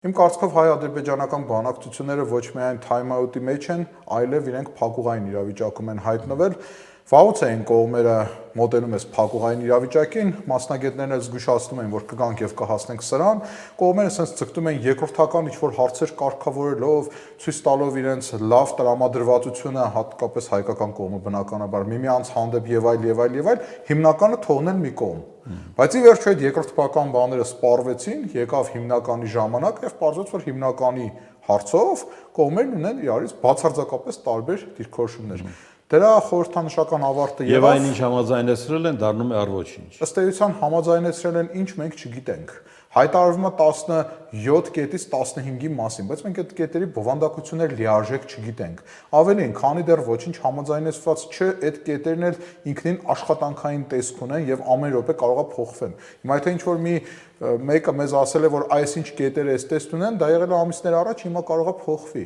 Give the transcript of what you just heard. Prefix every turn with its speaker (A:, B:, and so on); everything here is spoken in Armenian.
A: Իմ կարծիքով հայ-ադրբեջանական բանակցությունները ոչ միայն time out-ի մեջ են, այլև իրենք փակուղային իրավիճակում են հայտնվել։ Վաղուց էին կողմերը մոտենում այս փակուղային իրավիճակին, մասնագետներն էլ զգուշացնում են, որ կգանք եւ կհասնենք սրան, կողմերը sense ձգտում են երկրորդական ինչ-որ հարցեր կարգավորելով, ցույց տալով իրենց լավ տրամադրվածությունը, հատկապես հայկական կողմը բնականաբար միմյանց հանդեպ եւ այլ, հիմնականը թողնել մի կողմ։ Բայց ի վերջո այդ երկրորդական բաները սպառվեցին, եկավ հիմնականի ժամանակ եւ պարզվեց, որ հիմնականի հարցով կողմերն ունեն իրարից բացարձակապես տարբեր դիրքորոշումներ։ Դրա խորհրդանշական ավարտը
B: եւ այն ինչ համաձայնեցրել են, դառնում է առ-ոչինչ։
A: Ըստ էության համաձայնեցրել են ինչ մենք չգիտենք։ Հայտարարվում է 17 կետից 15-ի մասին, բայց մենք այդ կետերի բովանդակություններ լիարժեք չգիտենք։ Ավելին, քանի դեռ ոչինչ համաձայնեցված չէ, այդ կետերն էլ ինքնին աշխատանքային տեսք ունեն եւ ամեն րոպե կարող է փոխվեն։ Հիմա եթե ինչ-որ մեկը մեզ ասել է, որ այսինչ կետերը այս տեսք ունեն, դա եղել է ամիսներ առաջ, հիմա կարող է փոխվի։